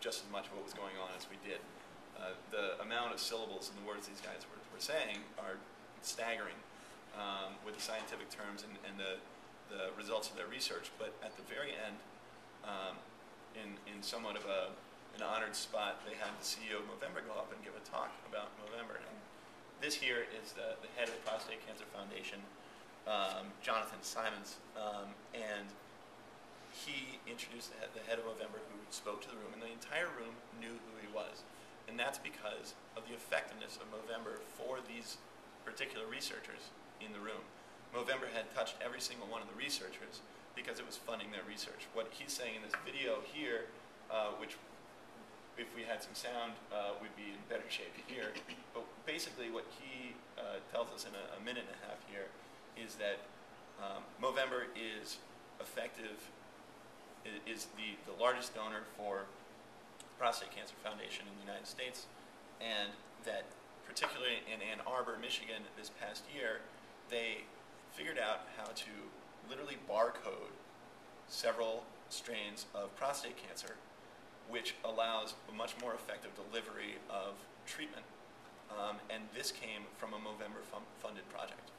just as much of what was going on as we did. The amount of syllables in the words these guys were saying are staggering with the scientific terms and the results of their research. But at the very end, in somewhat of an honored spot, they had the CEO of Movember go up and give a talk about Movember. And this here is the head of the Prostate Cancer Foundation, Jonathan Simons, and he introduced the head of Movember, who spoke to the room, and the entire room knew who he was. And that's because of the effectiveness of Movember for these particular researchers in the room. Movember had touched every single one of the researchers because it was funding their research. What he's saying in this video here, which if we had some sound, we'd be in better shape to hear. But basically what he tells us in a minute and a half here is that Movember is effective, is the largest donor for the Prostate Cancer Foundation in the United States, and that particularly in Ann Arbor, Michigan this past year, they figured out how to literally barcode several strains of prostate cancer, which allows a much more effective delivery of treatment. And this came from a Movember funded project.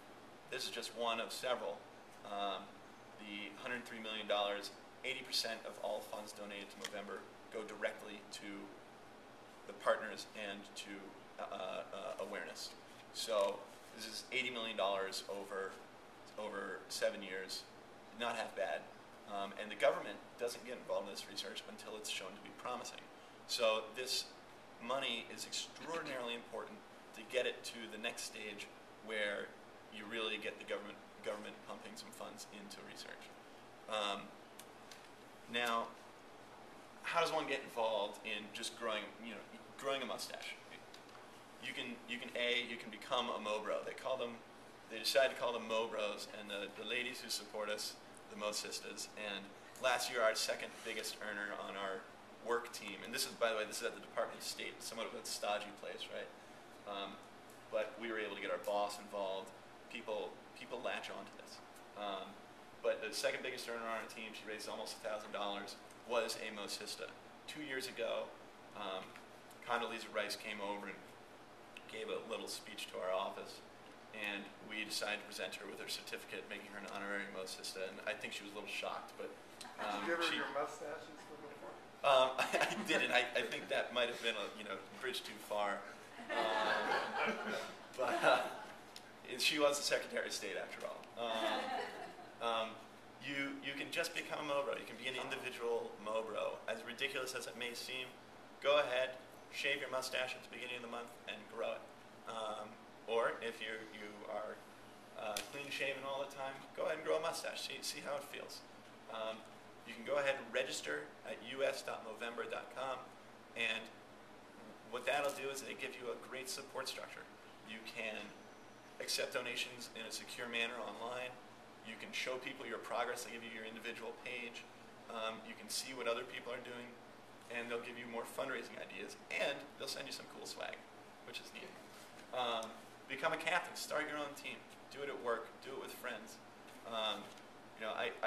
This is just one of several. The $103 million, 80% of all funds donated to Movember go directly to the partners and to awareness. So this is $80 million over 7 years, not half bad. And the government doesn't get involved in this research until it's shown to be promising. So this money is extraordinarily important to get it to the next stage where you really get the government pumping some funds into research. Now, how does one get involved in just growing a mustache? You can become a Mo-Bro. They decided to call them Mo-Bros, and the ladies who support us, the Mo-Sisters, and last year our second biggest earner on our work team, and this is, by the way, this is at the Department of State, somewhat of a stodgy place, right? But we were able to get our boss involved. People latch onto this. But the second biggest earner on our team, she raised almost $1,000, was a Mo-Sista. 2 years ago, Condoleezza Rice came over and gave a little speech to our office, and we decided to present her with her certificate, making her an honorary Mo-Sista, and I think she was a little shocked, but did you ever your mustaches before? I didn't. I think that might have been a bridge too far. But she was the Secretary of State after all. You can just become a Mo-Bro. You can be an individual Mo-Bro. As ridiculous as it may seem, go ahead, shave your mustache at the beginning of the month and grow it. Or if you are clean shaven all the time, go ahead and grow a mustache. See how it feels. You can go ahead and register at us.movember.com, and what that'll do is they give you a great support structure. You can accept donations in a secure manner online. You can show people your progress. They give you your individual page. You can see what other people are doing, and they'll give you more fundraising ideas, and they'll send you some cool swag, which is neat. Become a captain. Start your own team. Do it at work. Do it with friends. I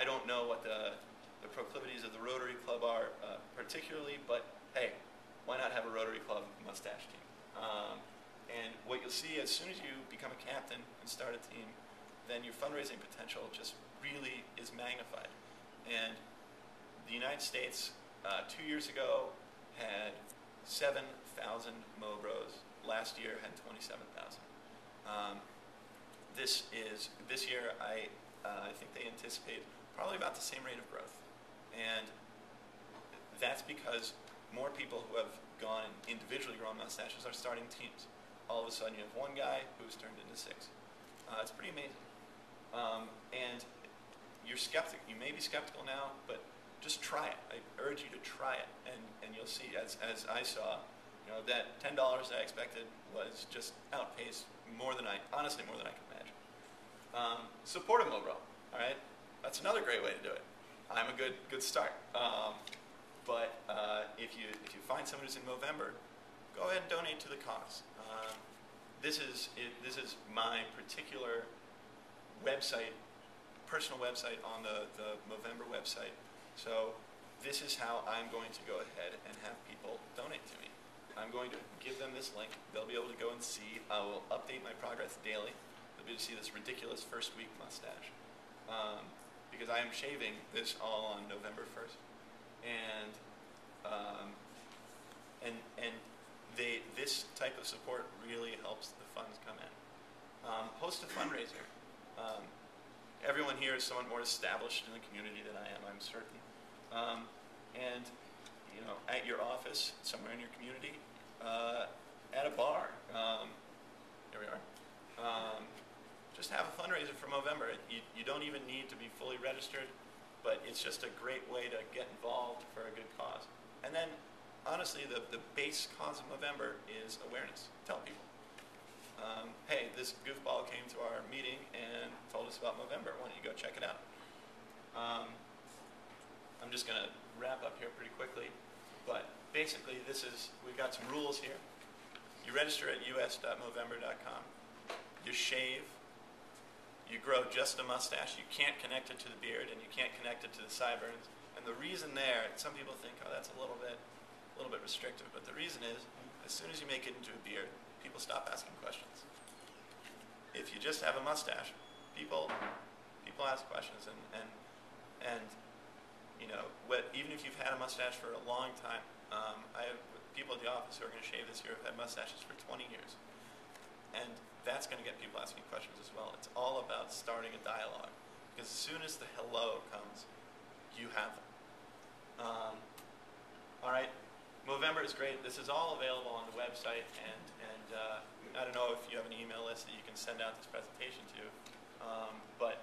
don't know what the proclivities of the Rotary Club are particularly, but hey, why not have a Rotary Club mustache team? And what you'll see as soon as you become a captain and start a team, then your fundraising potential just really is magnified. And the United States 2 years ago had 7,000 Mo-Bros. Last year had 27,000. This year I think they anticipate probably about the same rate of growth, and that's because more people who have gone and individually grown mustaches are starting teams. All of a sudden you have one guy who's turned into 6. It's pretty amazing. And you're skeptical. You may be skeptical now, but just try it. I urge you to try it, and you'll see. As I saw, that $10 I expected was just outpaced honestly more than I could imagine. Support a Mo-Bro. All right, that's another great way to do it. I'm a good start. But if you find someone who's in Movember, go ahead and donate to the cause. This is my particular website, personal website on the Movember website. So this is how I'm going to go ahead and have people going to give them this link. They'll be able to go and see. I will update my progress daily. They'll be able to see this ridiculous first week mustache. Because I am shaving this all on November 1st. And this type of support really helps the funds come in. Host a fundraiser. Everyone here is somewhat more established in the community than I am, I'm certain. And you know, at your office, somewhere in your community, at a bar. Here we are. Just have a fundraiser for Movember. You don't even need to be fully registered, but it's just a great way to get involved for a good cause. And then, honestly, the base cause of Movember is awareness. Tell people. Hey, this goofball came to our meeting and told us about Movember. Why don't you go check it out? I'm just going to wrap up here pretty quickly. But basically, we've got some rules here. You register at us.movember.com. You shave. You grow just a mustache. You can't connect it to the beard, and you can't connect it to the sideburns. And the reason there, some people think, oh, that's a little bit restrictive. But the reason is, as soon as you make it into a beard, people stop asking questions. If you just have a mustache, people ask questions, and you know, even if you've had a mustache for a long time, I have people at the office who are going to shave this year have had mustaches for 20 years, and that's going to get people asking questions as well. It's all about starting a dialogue, because as soon as the hello comes, you have them. All right, Movember is great. This is all available on the website, and I don't know if you have an email list that you can send out this presentation to, but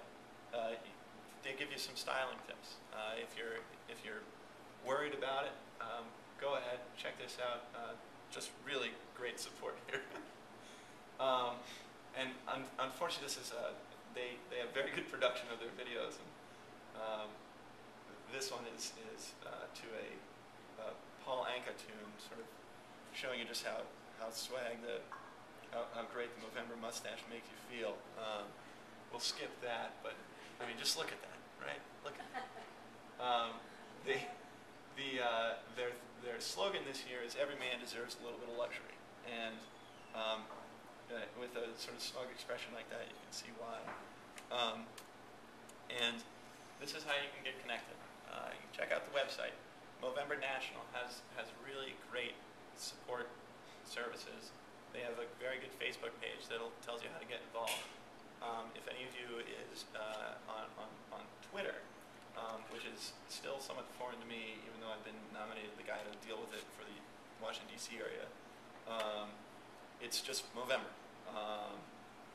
they give you some styling tips. If you're worried about it, go ahead, check this out. Just really great support here. And unfortunately, this is they have very good production of their videos. And this one is to a Paul Anka tune, sort of showing you just how great the Movember mustache makes you feel. We'll skip that, but I mean, just look at that, right? Look at that. Their slogan this year is "Every man deserves a little bit of luxury," and with a sort of smug expression like that, you can see why. And this is how you can get connected. You can check out the website. Movember National has really great support services. They have a very good Facebook page that tells you how to get involved. If any of you is on Twitter, which is still somewhat foreign to me, even though I've been nominated the guy to deal with it for the Washington, D.C. area, it's just Movember.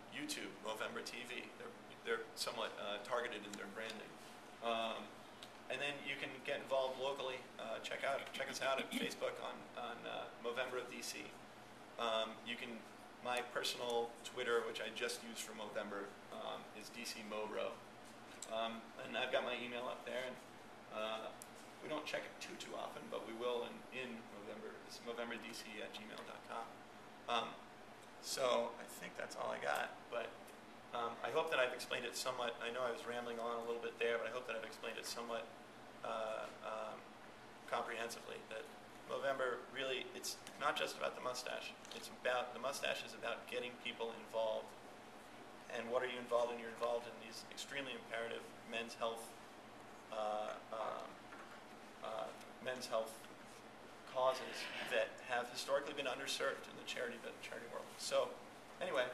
YouTube, MovemberTV. They're somewhat targeted in their branding. And then you can get involved locally. Check us out at Facebook on Movember of DC. My personal Twitter, which I just use for Movember, is DC Mobro. And I've got my email up there. And we don't check it too often, but we will in Movember. It's MovemberDC@gmail.com. So I think that's all I got. But I hope that I've explained it somewhat. I know I was rambling on a little bit there, but I hope that I've explained it somewhat comprehensively. That Movember really, it's not just about the mustache. The mustache is about getting people involved. And what are you involved in? You're involved in these extremely imperative men's health causes that have historically been underserved in the charity world. So, anyway,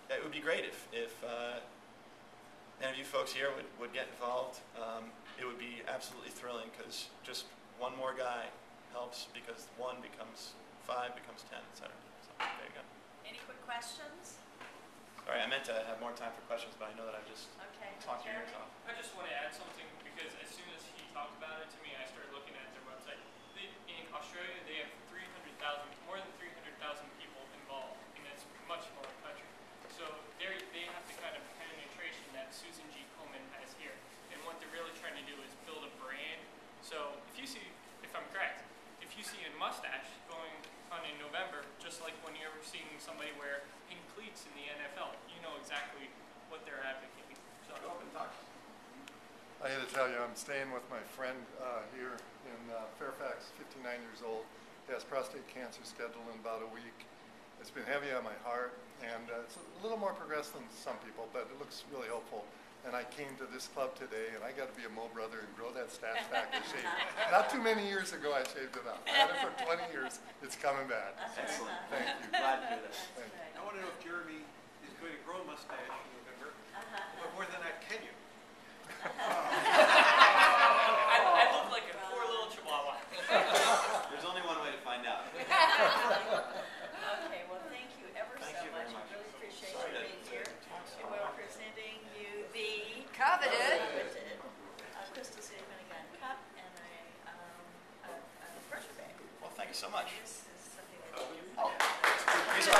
it would be great if any of you folks here would get involved. It would be absolutely thrilling, because just one more guy helps, because 1 becomes 5, becomes 10, etc. So there you go. Any quick questions? Sorry, I meant to have more time for questions, but I know that I've just talked your ears off. I just want to add something, because as soon as he talked about it to me, I started looking at their website. In Australia, they have more than 300,000 people involved, and that's much smaller country. So they have the kind of penetration that Susan G. Komen has here. And what they're really trying to do is build a brand. So if you see, if I'm correct, if you see a mustache going on in November, just like when you're seeing somebody wear pink cleats in the NFL, you know exactly what they're advocating. So go up and talk. I got to tell you, I'm staying with my friend here in Fairfax, 59 years old. has prostate cancer scheduled in about a week. It's been heavy on my heart, and it's a little more progressed than some people, but it looks really hopeful. And I came to this club today, and I got to be a Mo brother and grow that stash back to shave. Not too many years ago, I shaved it off. I had it for 20 years. It's coming back. Excellent. Thank you. Glad to hear that. Thank you. I want to know if Jeremy is going to grow a mustache in November, but more than that, can you? I look like a poor little chihuahua. There's only one way to find out. Okay, well, thank you ever Thank so you very much. much. I really appreciate Sorry you to- being here. And we're presenting you the Coveted. Crystal Cinnamon again cup and a pressure bag. Well, thank you so much. This is something that you These are